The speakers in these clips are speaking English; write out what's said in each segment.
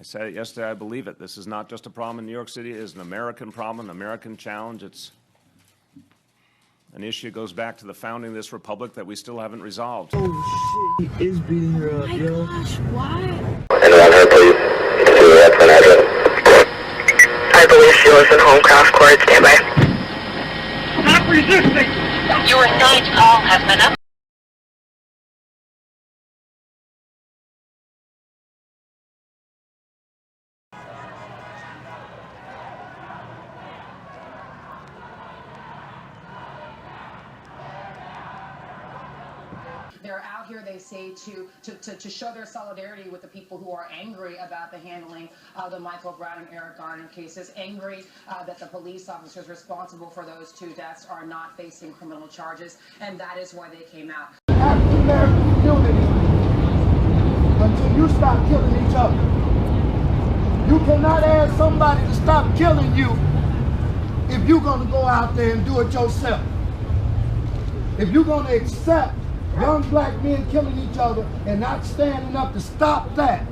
I said it yesterday, I believe it. This is not just a problem in New York City. It is an American problem, an American challenge. It's an issue that goes back to the founding of this republic that we still haven't resolved. Oh shit, he is beating her up, yo. Oh my gosh, what? Anyone here, please? That's an address. I believe she was in Homecraft Court. Stand by. Stop resisting! Your saved call has been up. They're out here, they say, to show their solidarity with the people who are angry about the handling of the Michael Brown and Eric Garner cases, angry that the police officers responsible for those 2 deaths are not facing criminal charges, and that is why they came out. African American community, until you stop killing each other. You cannot ask somebody to stop killing you if you're going to go out there and do it yourself. If you're going to accept young black men killing each other and not standing up to stop that,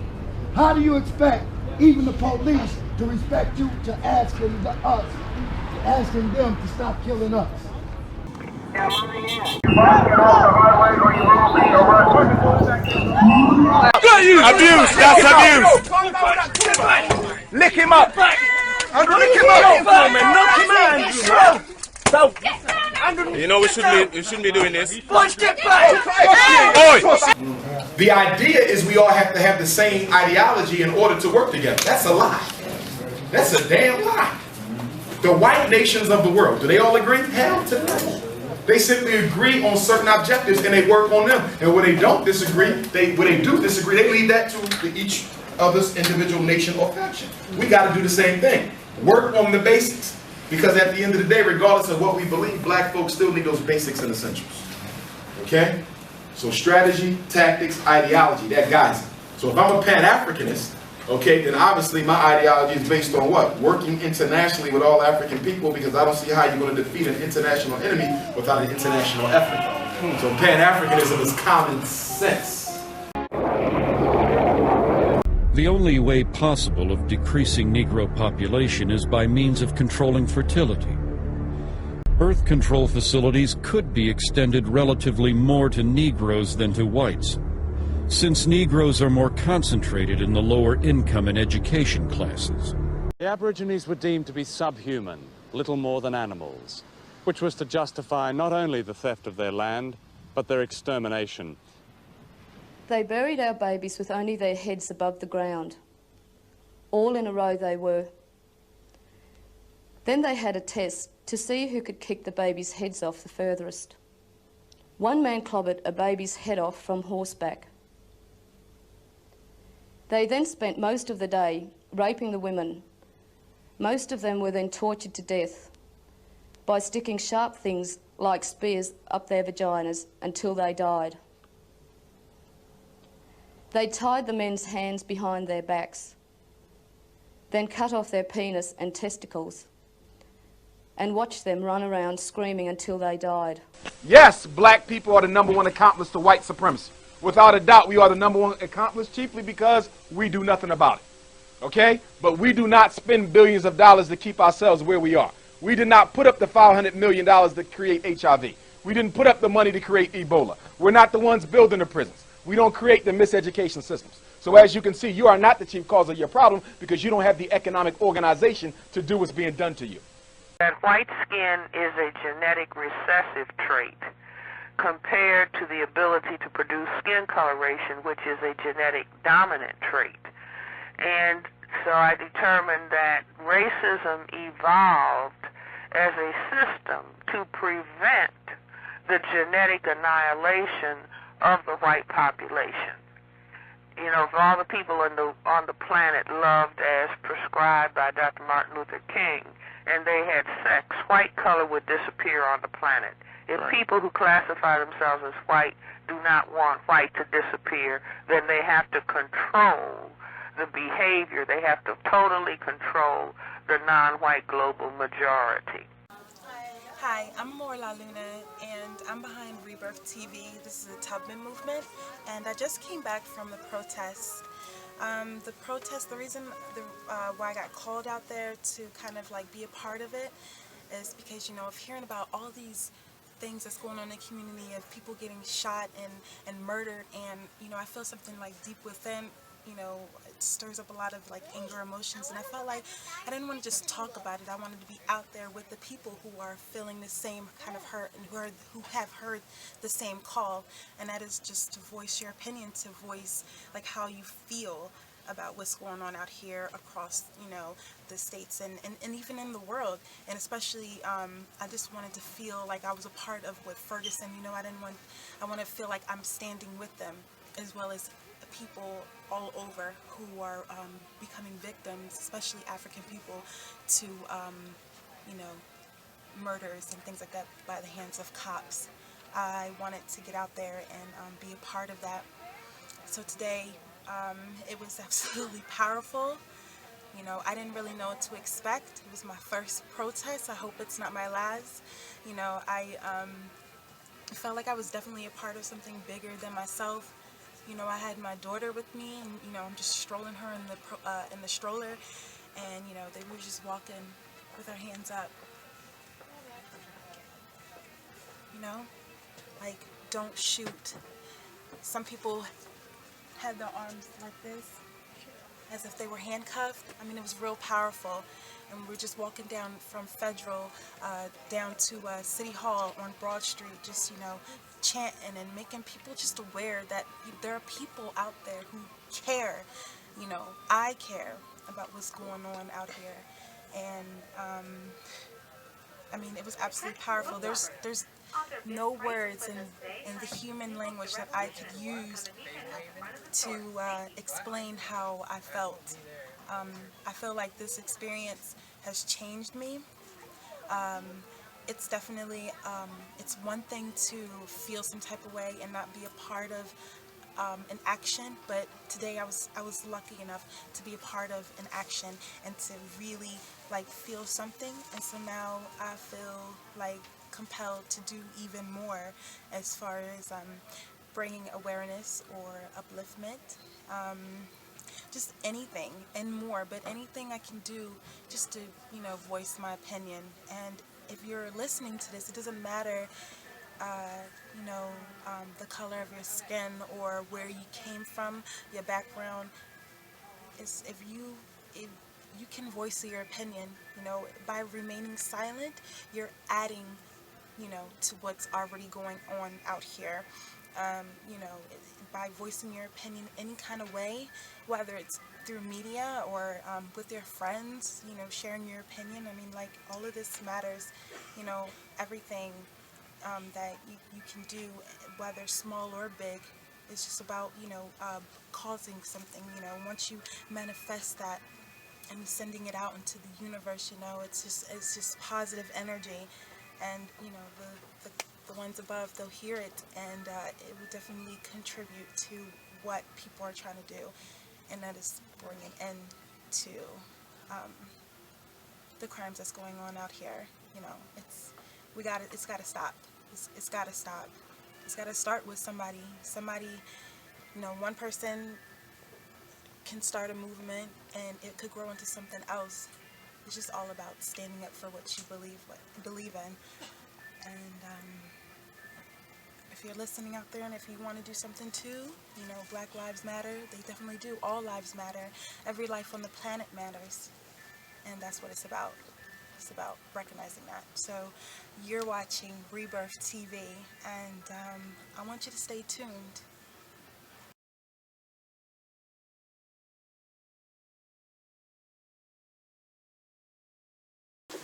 how do you expect even the police to respect you to asking them to stop killing us? Abuse, that's abuse! Lick him up! Andrew, lick him up! Knock him out, Andrew! You know we shouldn't be doing this. The idea is we all have to have the same ideology in order to work together. That's a lie. That's a damn lie. The white nations of the world, do they all agree? Hell to no. They simply agree on certain objectives and they work on them. And when they don't disagree, they leave that to each other's individual nation or faction. We got to do the same thing. Work on the basics. Because at the end of the day, regardless of what we believe, black folks still need those basics and essentials. Okay? So strategy, tactics, ideology, that guides it. So if I'm a Pan-Africanist, okay, then obviously my ideology is based on what? Working internationally with all African people, because I don't see how you're going to defeat an international enemy without an international effort. So Pan-Africanism is common sense. The only way possible of decreasing Negro population is by means of controlling fertility. Birth control facilities could be extended relatively more to Negroes than to whites, since Negroes are more concentrated in the lower income and education classes. The Aborigines were deemed to be subhuman, little more than animals, which was to justify not only the theft of their land, but their extermination. They buried our babies with only their heads above the ground. All in a row they were. Then they had a test to see who could kick the babies' heads off the furthest. One man clobbered a baby's head off from horseback. They then spent most of the day raping the women. Most of them were then tortured to death by sticking sharp things like spears up their vaginas until they died. They tied the men's hands behind their backs, then cut off their penis and testicles, and watched them run around screaming until they died. Yes, black people are the #1 accomplice to white supremacy. Without a doubt, we are the #1 accomplice, chiefly because we do nothing about it. Okay? But we do not spend billions of dollars to keep ourselves where we are. We did not put up the $500 million to create HIV. We didn't put up the money to create Ebola. We're not the ones building the prisons. We don't create the miseducation systems. So as you can see, you are not the chief cause of your problem because you don't have the economic organization to do what's being done to you. That white skin is a genetic recessive trait compared to the ability to produce skin coloration, which is a genetic dominant trait. And so I determined that racism evolved as a system to prevent the genetic annihilation of the white population. You know, of all the people on the planet loved as prescribed by Dr. Martin Luther King, and they had sex, white color would disappear on the planet. If people who classify themselves as white do not want white to disappear, then they have to control the behavior. They have to totally control the non-white global majority. Hi, I'm Morla Luna, and I'm behind Rebirth TV. This is a Tubman movement, and I just came back from the protests The protest, the reason why I got called out there to kind of like be a part of it is because, you know, of hearing about all these things that's going on in the community of people getting shot and murdered, and, you know, I feel something like deep within, you know, it stirs up a lot of like anger emotions, and I felt like I didn't want to just talk about it. I wanted to be out there with the people who are feeling the same kind of hurt and who have heard the same call, and that is just to voice your opinion, to voice like how you feel about what's going on out here across, you know, the states and even in the world. And especially I just wanted to feel like I was a part of what Ferguson, you know, I want to feel like I'm standing with them, as well as people all over who are becoming victims, especially African people, to you know, murders and things like that by the hands of cops. I wanted to get out there and be a part of that. So today it was absolutely powerful. You know, I didn't really know what to expect. It was my first protest. I hope it's not my last. You know, I felt like I was definitely a part of something bigger than myself. You know, I had my daughter with me, and, you know, I'm just strolling her in the stroller, and, you know, they were just walking with our hands up. You know, like, don't shoot. Some people had their arms like this, as if they were handcuffed. I mean, it was real powerful. And we were just walking down from Federal down to City Hall on Broad Street, just, you know, chanting and making people just aware that there are people out there who care. You know, I care about what's going on out here. And I mean, it was absolutely powerful. There's no words in the human language that I could use to explain how I felt. I feel like this experience has changed me. It's definitely, it's one thing to feel some type of way and not be a part of an action, but today I was lucky enough to be a part of an action and to really like feel something, and so now I feel like compelled to do even more as far as bringing awareness or upliftment, just anything and more, but anything I can do just to, you know, voice my opinion. And if you're listening to this, it doesn't matter you know, the color of your skin or where you came from, your background. Is if you can voice your opinion, you know, by remaining silent, you're adding, you know, to what's already going on out here. You know, by voicing your opinion any kind of way, whether it's through media or with your friends, you know, sharing your opinion. I mean, like, all of this matters, you know, everything that you can do, whether small or big, it's just about, you know, causing something. You know, once you manifest that and sending it out into the universe, you know, it's just positive energy, and, you know, the ones above, they'll hear it, and it will definitely contribute to what people are trying to do, and that is bring an end to the crimes that's going on out here. You know, it's got to stop. It's got to stop. It's got to start with somebody, you know, one person can start a movement and it could grow into something else. It's just all about standing up for what you believe in. And if you're listening out there and if you want to do something too, you know, Black Lives Matter, they definitely do. All lives matter. Every life on the planet matters. And that's what it's about. It's about recognizing that. So you're watching Rebirth TV, and I want you to stay tuned.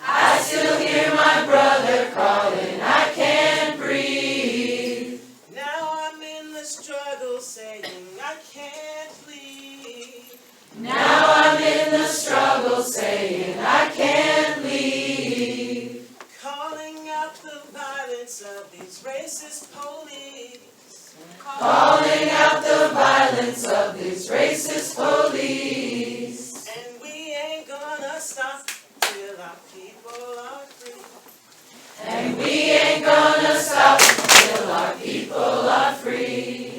I still hear my brother calling, I can't breathe. Now I'm in the struggle saying I can't leave. Now I'm in the struggle saying I can't leave. Calling out the violence of these racist police. Calling out the violence of these racist police. And we ain't gonna stop till our people are free. And we ain't gonna stop till our people are free.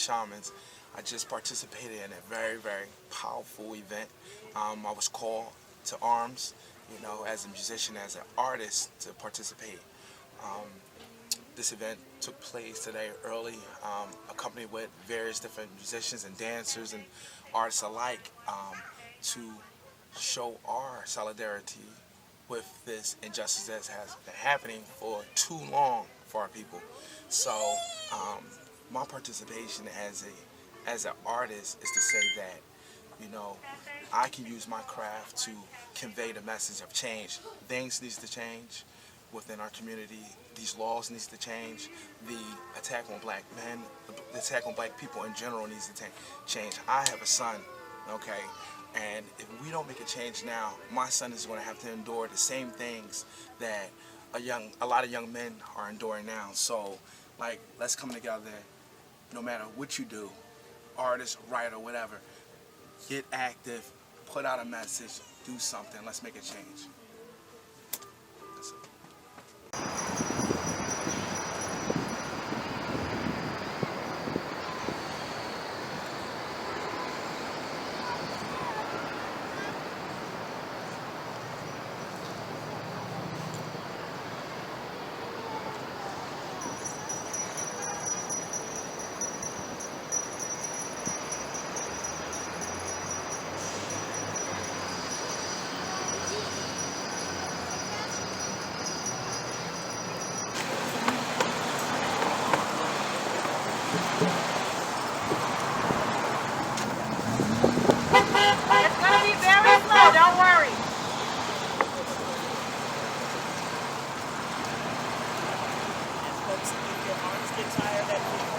Shamans. I just participated in a very, very powerful event. I was called to arms, you know, as a musician, as an artist, to participate. This event took place today early, accompanied with various different musicians and dancers and artists alike, to show our solidarity with this injustice that has been happening for too long for our people. So my participation as an artist is to say that, you know, I can use my craft to convey the message of change. Things needs to change within our community. These laws needs to change. The attack on black men, the attack on black people in general needs to change. I have a son, okay, and if we don't make a change now, my son is going to have to endure the same things that a lot of young men are enduring now. So, like, let's come together. No matter what you do, artist, writer, whatever, get active, put out a message, do something. Let's make a change. That's it. if your arms get tired, that